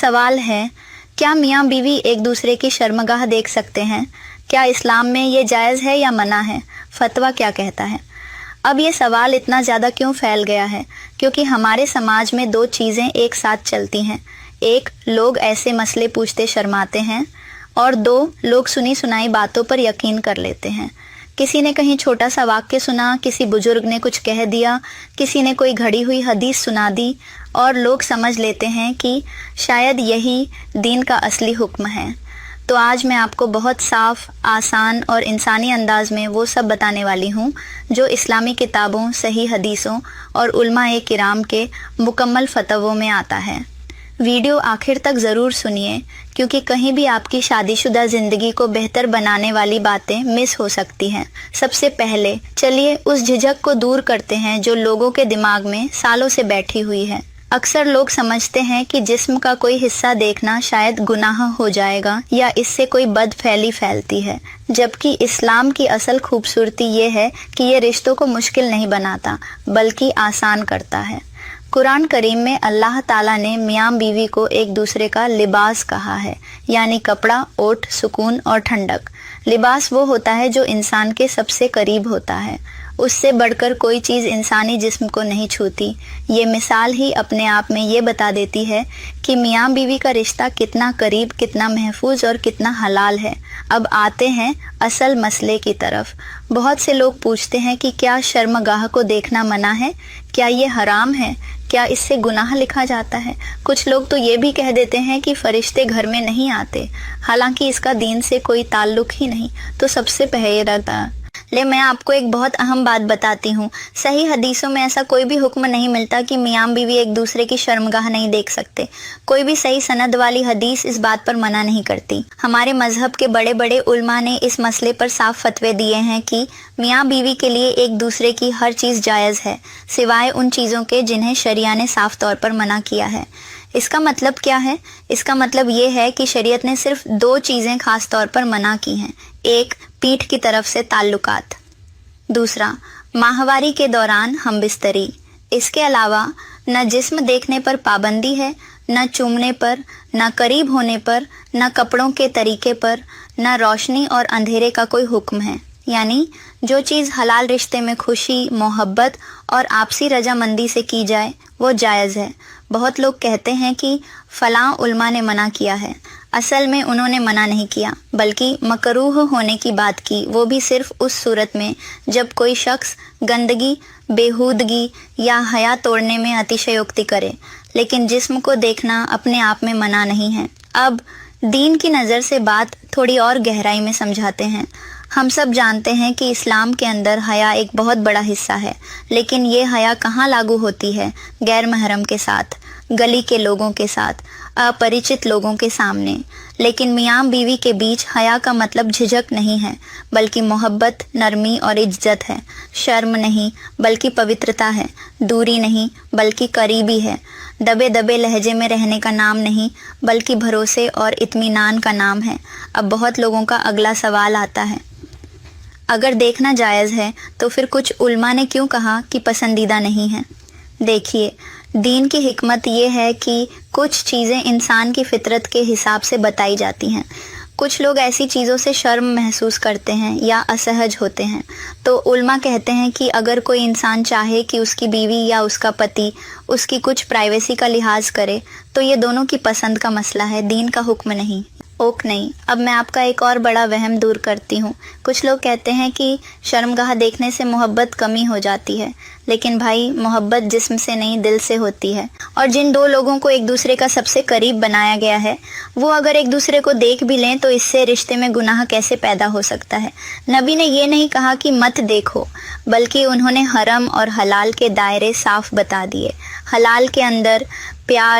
सवाल है, क्या मियाँ बीवी एक दूसरे की शर्मगाह देख सकते हैं? क्या इस्लाम में ये जायज़ है या मना है? फतवा क्या कहता है? अब ये सवाल इतना ज़्यादा क्यों फैल गया है? क्योंकि हमारे समाज में दो चीज़ें एक साथ चलती हैं। एक, लोग ऐसे मसले पूछते शर्माते हैं, और दो, लोग सुनी सुनाई बातों पर यकीन कर लेते हैं। किसी ने कहीं छोटा सा वाक्य सुना, किसी बुजुर्ग ने कुछ कह दिया, किसी ने कोई घड़ी हुई हदीस सुना दी, और लोग समझ लेते हैं कि शायद यही दीन का असली हुक्म है। तो आज मैं आपको बहुत साफ, आसान और इंसानी अंदाज में वो सब बताने वाली हूँ जो इस्लामी किताबों, सही हदीसों और उलमाए किराम के मुकम्मल फतवों में आता है। वीडियो आखिर तक ज़रूर सुनिए, क्योंकि कहीं भी आपकी शादीशुदा ज़िंदगी को बेहतर बनाने वाली बातें मिस हो सकती हैं। सबसे पहले चलिए उस झिझक को दूर करते हैं जो लोगों के दिमाग में सालों से बैठी हुई है। अक्सर लोग समझते हैं कि जिस्म का कोई हिस्सा देखना शायद गुनाह हो जाएगा या इससे कोई बदफैली फैलती है, जबकि इस्लाम की असल खूबसूरती ये है कि ये रिश्तों को मुश्किल नहीं बनाता बल्कि आसान करता है। कुरान करीम में अल्लाह ताला ने मियाँ बीवी को एक दूसरे का लिबास कहा है, यानी कपड़ा, ओट, सुकून और ठंडक। लिबास वो होता है जो इंसान के सबसे करीब होता है। उससे बढ़कर कोई चीज़ इंसानी जिस्म को नहीं छूती। ये मिसाल ही अपने आप में ये बता देती है कि मियाँ बीवी का रिश्ता कितना करीब, कितना महफूज और कितना हलाल है। अब आते हैं असल मसले की तरफ। बहुत से लोग पूछते हैं कि क्या शर्मगाह को देखना मना है? क्या ये हराम है? क्या इससे गुनाह लिखा जाता है? कुछ लोग तो ये भी कह देते हैं कि फरिश्ते घर में नहीं आते, हालांकि इसका दीन से कोई ताल्लुक ही नहीं। तो सबसे पहले मैं आपको एक बहुत अहम बात बताती हूँ। सही हदीसों में ऐसा कोई भी हुक्म नहीं मिलता कि मियाँ बीवी एक दूसरे की शर्मगाह नहीं देख सकते। कोई भी सही सनद वाली हदीस इस बात पर मना नहीं करती। हमारे मजहब के बड़े बड़े उलमा ने इस मसले पर साफ फतवे दिए हैं कि मियाँ बीवी के लिए एक दूसरे की हर चीज़ जायज़ है, सिवाय उन चीज़ों के जिन्हें शरिया ने साफ तौर पर मना किया है। इसका मतलब क्या है? इसका मतलब ये है कि शरीयत ने सिर्फ दो चीज़ें खास तौर पर मना की हैं। एक, पीठ की तरफ से ताल्लुकात। दूसरा, माहवारी के दौरान हमबिस्तरी। इसके अलावा न जिस्म देखने पर पाबंदी है, न चूमने पर, न करीब होने पर, न कपड़ों के तरीके पर, न रोशनी और अंधेरे का कोई हुक्म है। यानी जो चीज़ हलाल रिश्ते में खुशी, मोहब्बत और आपसी रजामंदी से की जाए वो जायज़ है। बहुत लोग कहते हैं कि फ़लाँ उलमा ने मना किया है। असल में उन्होंने मना नहीं किया, बल्कि मकरूह होने की बात की, वो भी सिर्फ उस सूरत में जब कोई शख्स गंदगी, बेहूदगी या हया तोड़ने में अतिशयोक्ति करे। लेकिन जिस्म को देखना अपने आप में मना नहीं है। अब दीन की नज़र से बात थोड़ी और गहराई में समझाते हैं। हम सब जानते हैं कि इस्लाम के अंदर हया एक बहुत बड़ा हिस्सा है, लेकिन ये हया कहाँ लागू होती है? गैर महरम के साथ, गली के लोगों के साथ, अपरिचित लोगों के सामने। लेकिन मियाँ बीवी के बीच हया का मतलब झिझक नहीं है, बल्कि मोहब्बत, नरमी और इज्जत है। शर्म नहीं, बल्कि पवित्रता है। दूरी नहीं, बल्कि करीबी है। दबे दबे लहजे में रहने का नाम नहीं, बल्कि भरोसे और इत्मीनान का नाम है। अब बहुत लोगों का अगला सवाल आता है, अगर देखना जायज़ है तो फिर कुछ उलमा ने क्यों कहा कि पसंदीदा नहीं है? देखिए, दीन की हिकमत ये है कि कुछ चीज़ें इंसान की फितरत के हिसाब से बताई जाती हैं। कुछ लोग ऐसी चीज़ों से शर्म महसूस करते हैं या असहज होते हैं। तो उलमा कहते हैं कि अगर कोई इंसान चाहे कि उसकी बीवी या उसका पति उसकी कुछ प्राइवेसी का लिहाज करे, तो ये दोनों की पसंद का मसला है, दीन का हुक्म नहीं। ओक नहीं। अब मैं आपका एक और बड़ा वहम दूर करती हूँ। कुछ लोग कहते हैं कि शर्मगाह देखने से मोहब्बत कमी हो जाती है, लेकिन भाई, मोहब्बत जिस्म से नहीं, दिल से होती है। और जिन दो लोगों को एक दूसरे का सबसे करीब बनाया गया है, वो अगर एक दूसरे को देख भी लें तो इससे रिश्ते में गुनाह कैसे पैदा हो सकता है? नबी ने ये नहीं कहा कि मत देखो, बल्कि उन्होंने हरम और हलाल के दायरे साफ बता दिए। हलाल के अंदर प्यार,